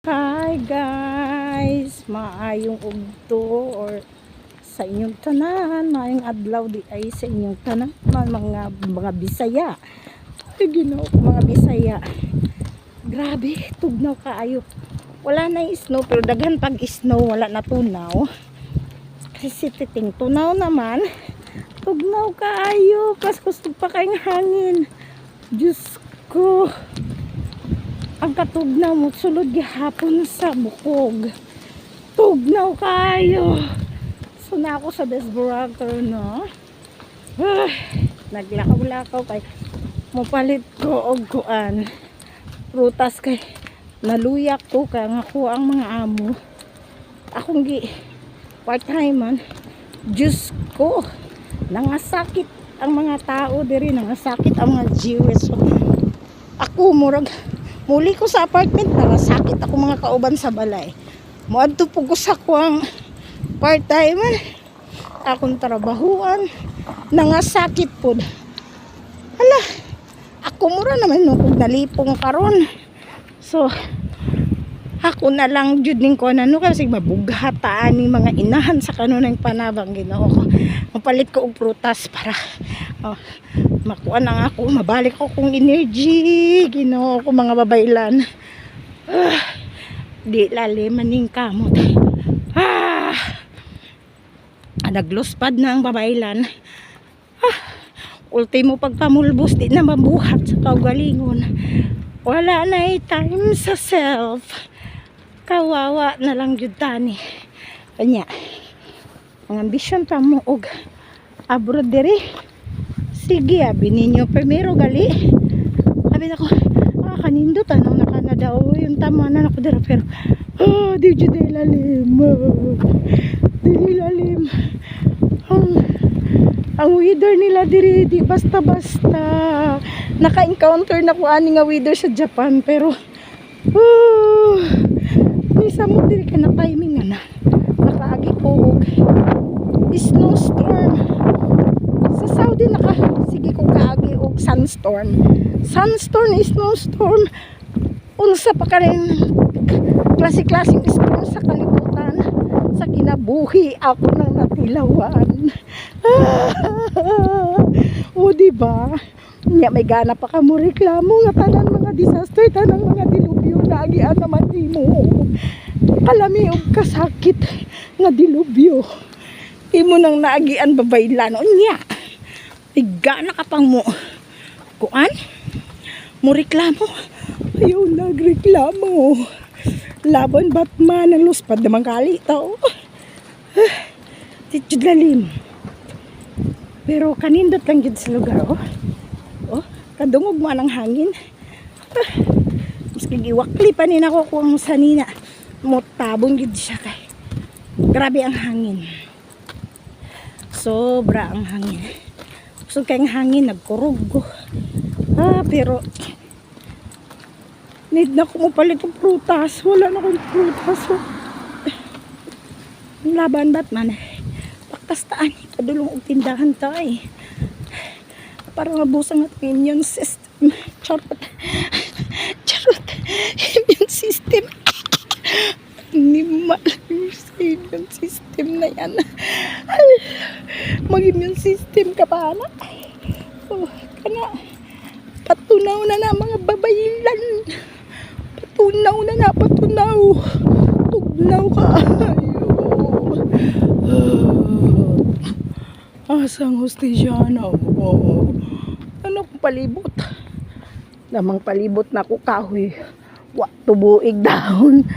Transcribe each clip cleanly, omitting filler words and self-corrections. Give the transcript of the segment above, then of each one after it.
Hi guys, maayong ugto or sa inyong tanan, maayong adlaw di ay sa inyong tanan, mga Bisaya. Ay Ginoo, mga Bisaya. Grabe, tugnaw kaayo. Wala na snow pero daghan pag snow wala na tunaw. Kasi titing tunaw naman, tugnaw kaayo, kas gusto pa kayong hangin. Diyos ko. Ang katugnaw mo sulod gihapon sa bukog, tugnaw kayo. So na ako sa desbarator no, naglakaw-lakaw kay mopalit ko og kuan prutas kay naluyak ko kay nga ko ang mga amo akong gi part time man. Diyos ko, nangasakit ang mga tao diri, nangasakit ang mga Jewish. So, ako murag muli ko sa apartment, sakit ako mga kauban sa balay. Moadto po ko sa kuang part-time akong trabahuan, nangasakit po. Hala, ako mura naman nung nalipong karon. So, ako na lang jud ning ko nano kasi mabughataan ni mga inahan sa kanunang panabang Ginoo ko. Mapalit ko og prutas para makuha na ako, mabalik ko kong energy Ginoo ko mga babaylan. Di lalim maning kamot. Nagluspad na ang babaylan. Ultimo pagpamulbos di na mabuhat sa kaugalingon. Wala na time sa self. Kawawa na lang jud tani. Kanya ang ambisyon pa mo og abroad diri. Sige, abi ninyo primero gali. Abi nako, kanindot ano na Canada o yung tama na ako dira pero di jud lalim. Di lalim. Ang weather nila diri di basta-basta. Naka-encounter na ko ani nga weather sa Japan pero isa mo diri ka na timing na nakaagi ko og snowstorm. Sa Saudi sige ko kaagi og sunstorm, snowstorm, unsa pa ka rin klase-klaseng storm sa kalibutan. Sa kinabuhi ako nang natilawan. O diba nya may gana pa ka mo reklamo nga tanan mga disaster, tanang mga dilubyo na agian naman imo. Kalami og kasakit nga dilubyo imo nang naagian babaylan unya. Tiga na ka pang mo kuan mo reklamo. Ayaw nagreklamo laban Batman ang luspad naman kali tao. Titjud lalim pero kanindot lang jud sa lugar. Kadungog mo ang hangin. Maski giwakli pa nin ako kung sanina mo tabong jud siya kay grabe ang hangin, sobra ang hangin. So kayong hangin nagkurog ko. Pero need na ko mapalit ng prutas. Wala na akong prutas. Laban Batman. Paktastaan. Kadulong og tindahan tayo. Para mabusang at immune system. Charot. Immune system. Animal immune system na yan. Mag-immune system ka pa na. Kana patunaw na mga babaylan. Patunaw. Tugnaw ka. Asang hostisyana. Ano kung palibot? Lamang palibot na ko kahoy. Wa tubuig dahon.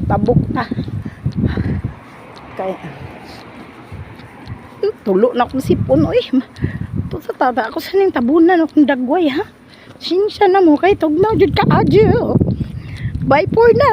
Tabok na kaya tulo na akong sipon. Sa tata ako sa ning tabunan akong dagway ha. Sinsya na mo kay tugnaw jud ka adyo. Bye for now.